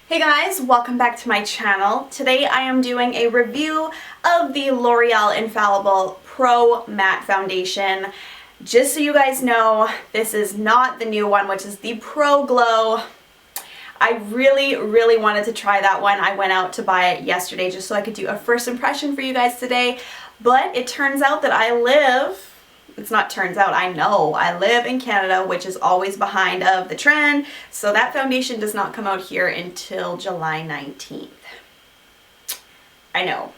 Hey guys, welcome back to my channel. Today I am doing a review of the L'Oreal Infallible Pro Matte Foundation. Just so you guys know, this is not the new one, which is the Pro Glow. I really wanted to try that one. I went out to buy it yesterday just so I could do a first impression for you guys today, but it turns out that I live in Canada, which is always behind of the trend, so that foundation does not come out here until July 19th. I know.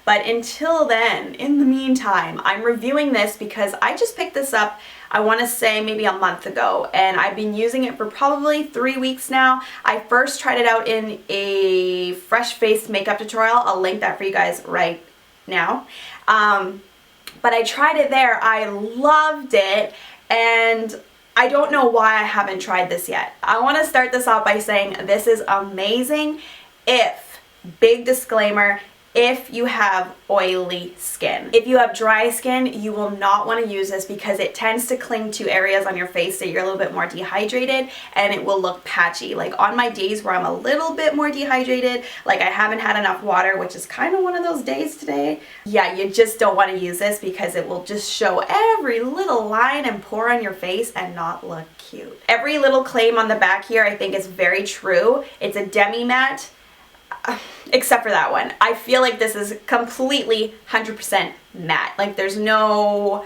But until then, in the meantime, I'm reviewing this because I just picked this up, I want to say maybe a month ago, and I've been using it for probably 3 weeks now. I first tried it out in a fresh face makeup tutorial. I'll link that for you guys right now. But I tried it there, I loved it, and I don't know why I haven't tried this yet. I want to start this off by saying this is amazing big disclaimer, if you have oily skin. If you have dry skin, you will not want to use this because it tends to cling to areas on your face that you're a little bit more dehydrated and it will look patchy. Like on my days where I'm a little bit more dehydrated, like I haven't had enough water, which is kind of one of those days today, yeah, you just don't want to use this because it will just show every little line and pore on your face and not look cute. Every little claim on the back here I think is very true. It's a demi matte. Except for that one. I feel like this is completely 100% matte. Like there's no,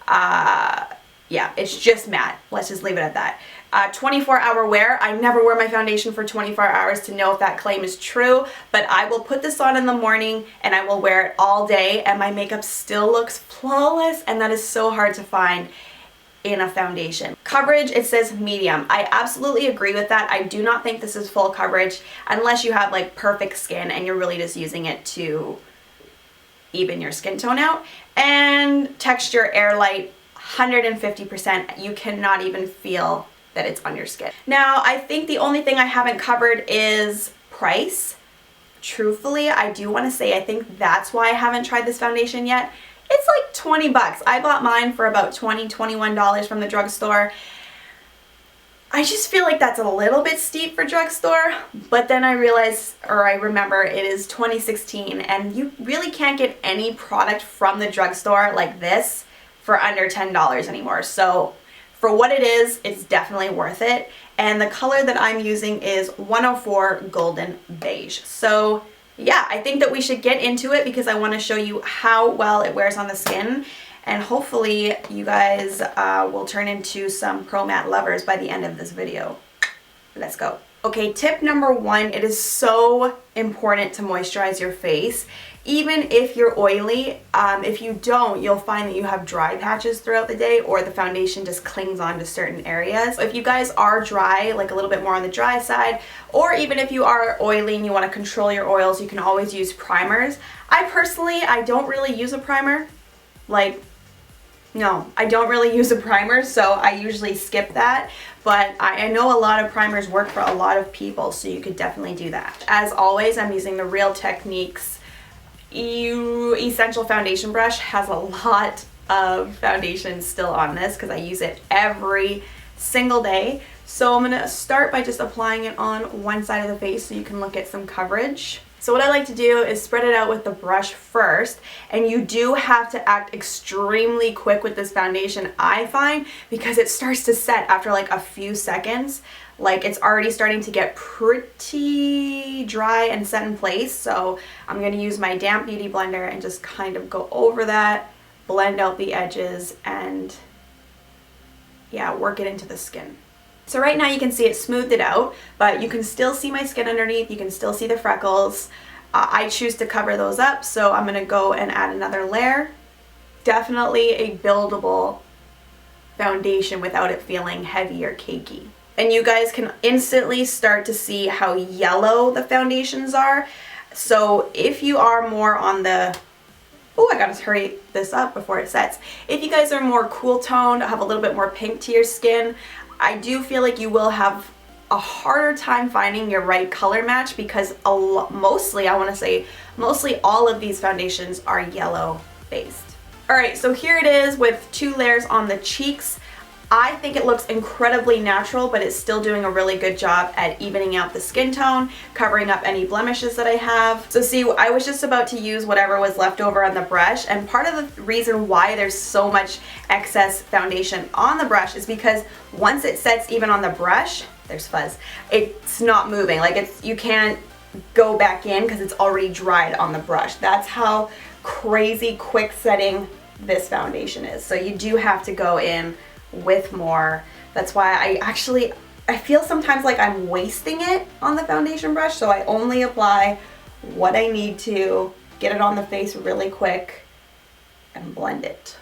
yeah, it's just matte. Let's just leave it at that. 24-hour wear. I never wear my foundation for 24 hours to know if that claim is true, but I will put this on in the morning and I will wear it all day and my makeup still looks flawless, and that is so hard to find in a foundation. Coverage, it says medium. I absolutely agree with that. I do not think this is full coverage unless you have like perfect skin and you're really just using it to even your skin tone out. And texture, air light, 150%. You cannot even feel that it's on your skin. Now, I think the only thing I haven't covered is price. Truthfully, I do want to say I think that's why I haven't tried this foundation yet. It's like 20 bucks. I bought mine for about $20, $21 from the drugstore. I just feel like that's a little bit steep for drugstore, but then I realized, or I remember, it is 2016 and you really can't get any product from the drugstore like this for under $10 anymore. So for what it is, it's definitely worth it. And the color that I'm using is 104 Golden Beige. So yeah, I think that we should get into it because I want to show you how well it wears on the skin, and hopefully you guys will turn into some Pro Matte lovers by the end of this video. Let's go. Okay, tip number one, it is so important to moisturize your face. Even if you're oily, if you don't, you'll find that you have dry patches throughout the day or the foundation just clings on to certain areas. If you guys are dry, like a little bit more on the dry side, or even if you are oily and you want to control your oils, you can always use primers. I don't really use a primer. No, I don't really use a primer, so I usually skip that. But I know a lot of primers work for a lot of people, so you could definitely do that. As always, I'm using the Real Techniques Essential Foundation Brush. Has a lot of foundation still on this because I use it every single day. So I'm going to start by just applying it on one side of the face so you can look at some coverage. So what I like to do is spread it out with the brush first, and you do have to act extremely quick with this foundation, I find, because it starts to set after like a few seconds. Like it's already starting to get pretty dry and set in place. So I'm going to use my damp beauty blender and just kind of go over that, blend out the edges, and yeah, work it into the skin. So right now you can see it smoothed it out, but you can still see my skin underneath. You can still see the freckles. I choose to cover those up, so I'm going to go and add another layer. Definitely a buildable foundation without it feeling heavy or cakey. And you guys can instantly start to see how yellow the foundations are. So if you are more on the, oh, I gotta hurry this up before it sets. If you guys are more cool toned, have a little bit more pink to your skin, I do feel like you will have a harder time finding your right color match because mostly all of these foundations are yellow based. Alright, so here it is with 2 layers on the cheeks. I think it looks incredibly natural, but it's still doing a really good job at evening out the skin tone, covering up any blemishes that I have. So see, I was just about to use whatever was left over on the brush, and part of the reason why there's so much excess foundation on the brush is because once it sets even on the brush, there's fuzz. It's not moving. Like you can't go back in because it's already dried on the brush. That's how crazy quick setting this foundation is. So you do have to go in with more. That's why I feel sometimes like I'm wasting it on the foundation brush, so I only apply what I need to, get it on the face really quick, and blend it.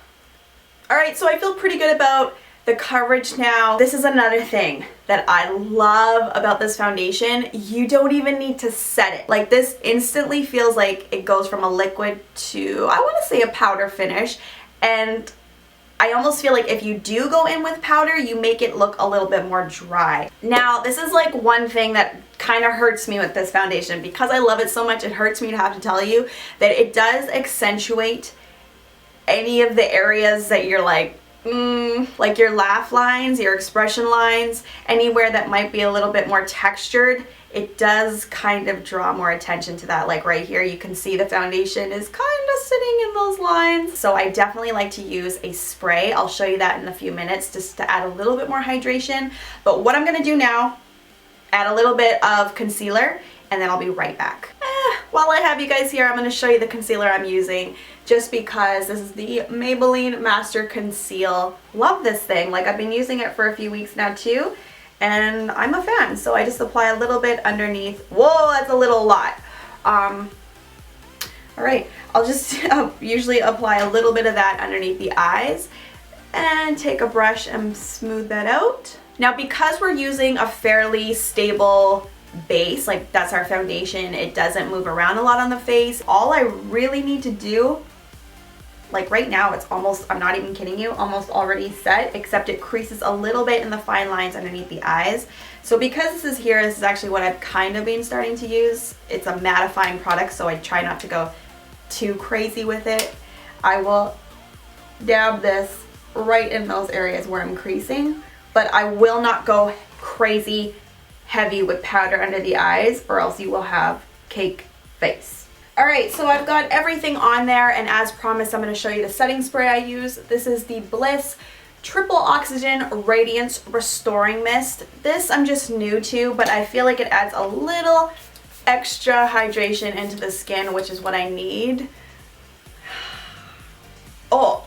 Alright, so I feel pretty good about the coverage now. This is another thing that I love about this foundation. You don't even need to set it. Like, this instantly feels like it goes from a liquid to, I want to say, a powder finish, and I almost feel like if you do go in with powder, you make it look a little bit more dry. Now, this is like one thing that kind of hurts me with this foundation. Because I love it so much, it hurts me to have to tell you that it does accentuate any of the areas that you're like your laugh lines, your expression lines, anywhere that might be a little bit more textured. It does kind of draw more attention to that. Like right here, you can see the foundation is kind of sitting in those lines. So I definitely like to use a spray. I'll show you that in a few minutes just to add a little bit more hydration. But what I'm gonna do now, add a little bit of concealer, and then I'll be right back. While I have you guys here, I'm gonna show you the concealer I'm using, just because this is the Maybelline Master Conceal. Love this thing. Like, I've been using it for a few weeks now too, and I'm a fan. So I just apply a little bit underneath. Whoa, that's a little lot. Alright, I'll just usually apply a little bit of that underneath the eyes and take a brush and smooth that out. Now, because we're using a fairly stable base, like that's our foundation, it doesn't move around a lot on the face. All I really need to do, like right now, it's almost, I'm not even kidding you, almost already set, except it creases a little bit in the fine lines underneath the eyes. So because this is here, this is actually what I've kind of been starting to use. It's a mattifying product, so I try not to go too crazy with it. I will dab this right in those areas where I'm creasing, but I will not go crazy heavy with powder under the eyes, or else you will have cake face. Alright, so I've got everything on there, and as promised, I'm going to show you the setting spray I use. This is the Bliss Triple Oxygen Radiance Restoring Mist. This I'm just new to, but I feel like it adds a little extra hydration into the skin, which is what I need. Oh,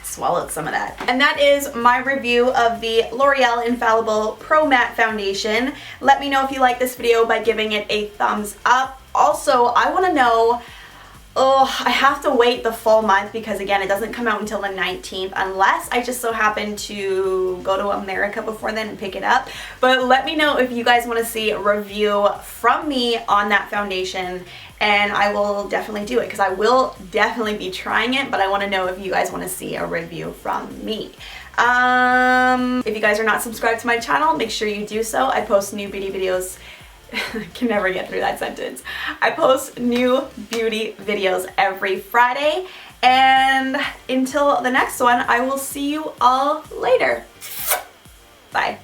swallowed some of that. And that is my review of the L'Oreal Infallible Pro Matte Foundation. Let me know if you like this video by giving it a thumbs up. Also, I want to know, I have to wait the full month because, again, it doesn't come out until the 19th unless I just so happen to go to America before then and pick it up. But let me know if you guys want to see a review from me on that foundation, and I will definitely do it because I will definitely be trying it, but I want to know if you guys want to see a review from me. If you guys are not subscribed to my channel, make sure you do so. I post new beauty videos. I can never get through that sentence. I post new beauty videos every Friday, and until the next one, I will see you all later. Bye.